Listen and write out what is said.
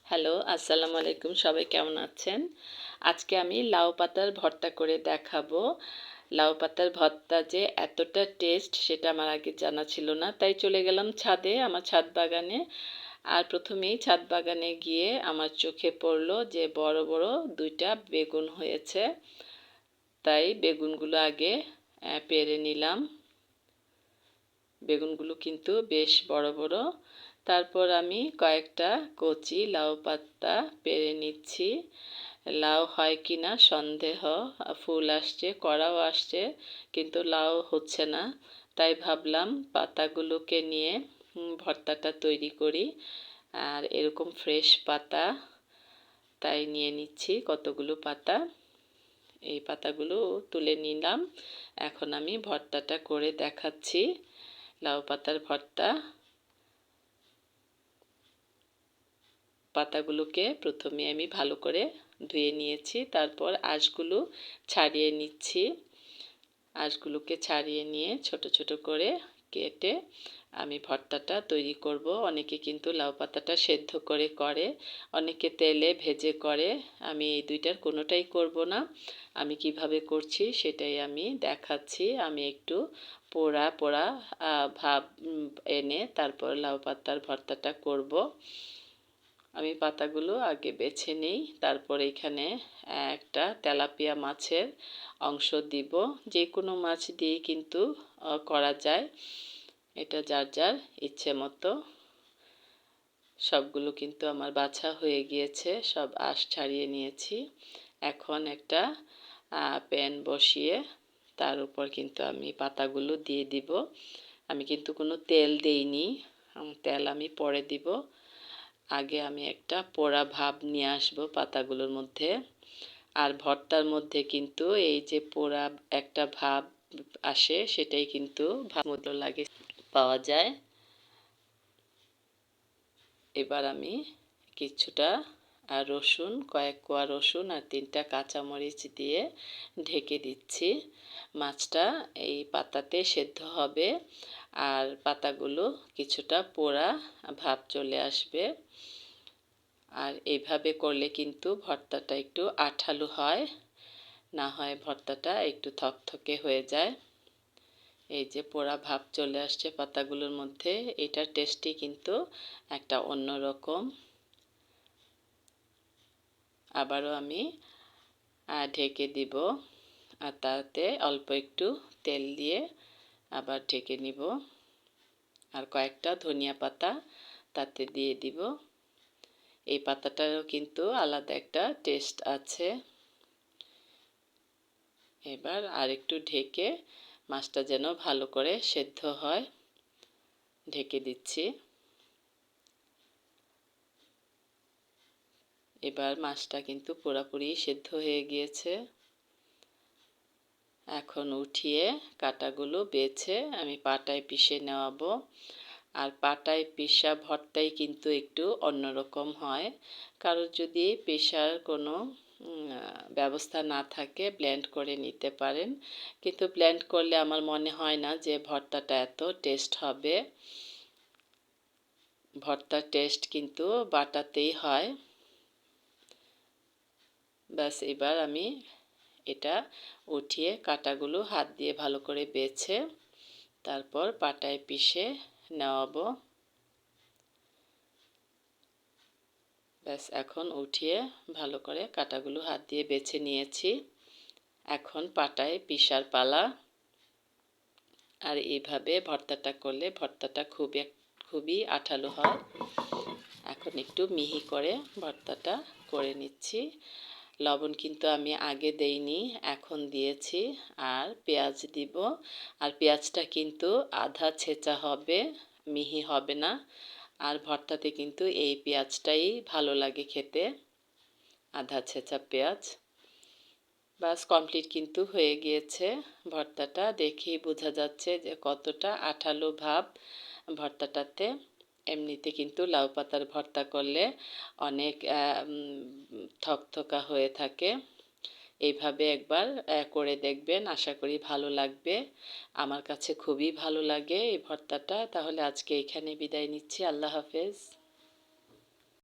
Hello, আসসালামু আলাইকুম। সবাই কেমন আছেন? আজকে আমি লাউ পাতার ভর্তা করে দেখাবো। লাউ পাতার ভর্তা যে এতটা টেস্ট সেটা আমার আগে জানা ছিল না। তাই চলে গেলাম ছাদে, আমার ছাদ বাগানে। আর প্রথমেই ছাদ বাগানে গিয়ে আমার চোখে পড়ল যে বড় বড় ২টা বেগুন হয়েছে। তাই বেগুনগুলো আগে পেড়ে নিলাম। বেগুনগুলো কিন্তু বেশ বড় বড়। তারপর আমি কয়েকটা কচি লাউ পাতা পেড়ে নিচ্ছি। লাউ হয় কি না সন্দেহ, ফুল আসছে, কড়াও আসছে, কিন্তু লাউ হচ্ছে না। তাই ভাবলাম পাতাগুলোকে নিয়ে ভর্তাটা তৈরি করি। আর এরকম ফ্রেশ পাতা, তাই নিয়ে নিচ্ছি কতগুলো পাতা। এই পাতাগুলো তুলে নিলাম। এখন আমি ভর্তাটা করে দেখাচ্ছি। লাউ পাতার ভর্তা। পাতাগুলোকে প্রথমে আমি ভালো করে ধুয়ে নিয়েছি, তারপর আঁশগুলো ছাড়িয়ে নিচ্ছি। আঁশগুলোকে ছাড়িয়ে নিয়ে ছোট ছোট করে কেটে আমি ভর্তাটা তৈরি করব। অনেকে কিন্তু লাউ পাতাটা সেদ্ধ করে, অনেকে তেলে ভেজে করে। আমি এই দুইটার কোনোটাই করব না। আমি কিভাবে করছি সেটাই আমি দেখাচ্ছি। আমি একটু পোড়া পোড়া ভাব এনে তারপর লাউ পাতার ভর্তাটা করব। আমি পাতাগুলো আগে বেছে নিই, তারপর এখানে একটা তেলাপিয়া মাছের অংশ দিব। যে কোনো মাছ দিয়ে কিন্তু করা যায়, এটা যার যার ইচ্ছে মতো। সবগুলো কিন্তু আমার বাছা হয়ে গিয়েছে, সব আঁশ ছাড়িয়ে নিয়েছি। এখন একটা প্যান বসিয়ে তার উপর কিন্তু আমি পাতাগুলো দিয়ে দিব। আমি কিন্তু কোনো তেল দেইনি, তেল আমি পরে দিব। আগে আমি একটা পোড়া ভাব নিয়ে আসবো পাতাগুলোর মধ্যে। আর ভর্তার মধ্যে কিন্তু এই যে পোড়া একটা ভাব আসে, সেটাই কিন্তু ভালো লাগে, পাওয়া যায়। এবার আমি কিছুটা রসুন, কয়েক কোয়া রসুন আর 3টা কাঁচামরিচ দিয়ে ঢেকে দিচ্ছি। মাছটা এই পাতাতে সেদ্ধ হবে আর পাতাগুলো কিছুটা পোড়া ভাব চলে আসবে। আর এইভাবে করলে কিন্তু ভর্তাটা একটু আঠালো হয়, না হয় ভর্তাটা একটু থকথকে হয়ে যায়। এই যে পোড়া ভাব চলে আসছে পাতাগুলোর মধ্যে, এটার টেস্টই কিন্তু একটা অন্যরকম। আবারও আমি ঢেকে দিব আর তাতে অল্প একটু তেল দিয়ে আবার ঢেকে নিব। আর কয়েকটা ধনিয়া পাতা তাতে দিয়ে দিব। এই পাতাটারও কিন্তু আলাদা একটা টেস্ট আছে। এবার আরেকটু ঢেকে মাছটা যেন ভালো করে সেদ্ধ হয় ঢেকে দিচ্ছি। এবার মাছটা কিন্তু পুরোপুরি সেদ্ধ হয়ে গিয়েছে। এখন উঠিয়ে কাঁটাগুলো বেছে আমি পাটায় পিষে নেওয়াবো। আর পাটায় পিষা ভর্তাই কিন্তু একটু অন্যরকম হয়। কারোর যদি পেশার কোনো ব্যবস্থা না থাকে ব্লেন্ড করে নিতে পারেন, কিন্তু ব্লেন্ড করলে আমার মনে হয় না যে ভর্তাটা এত টেস্ট হবে। ভর্তার টেস্ট কিন্তু বাটাতেই হয়। ব্যাস, এবার আমি এটা উঠিয়ে কাঁটাগুলো হাত দিয়ে ভালো করে বেছে তারপর পাটায় পিষে নেওয়াবো। ব্যাস, এখন উঠিয়ে ভালো করে কাঁটাগুলো হাত দিয়ে বেছে নিয়েছি। এখন পাটায় পিষার পালা। আর এইভাবে ভর্তাটা করলে ভর্তাটা খুবই আঠালো হয়। এখন একটু মিহি করে ভর্তাটা করে নিচ্ছি। লবণ কিন্তু আমি আগে দেইনি, এখন দিয়েছি। আর পেঁয়াজ দিব। আর পেঁয়াজটা কিন্তু আধা ছেঁচা হবে, মিহি হবে না। আর ভর্তাতে কিন্তু এই পেঁয়াজটাই ভালো লাগে খেতে, আধা ছেঁচা পেঁয়াজ। বাস, কমপ্লিট কিন্তু হয়ে গিয়েছে ভর্তাটা। দেখেই বোঝা যাচ্ছে যে কতটা আঠালো ভাব ভর্তাটাতে। এমনিতে কিন্তু লাউ পাতার ভর্তা করলে অনেক থকথকা হয়ে থাকে। এইভাবে একবার করে দেখবেন, আশা করি ভালো লাগবে। আমার কাছে খুবই ভালো লাগে এই ভর্তাটা। তাহলে আজকে এখানে বিদায় নিচ্ছি। আল্লাহ হাফেজ।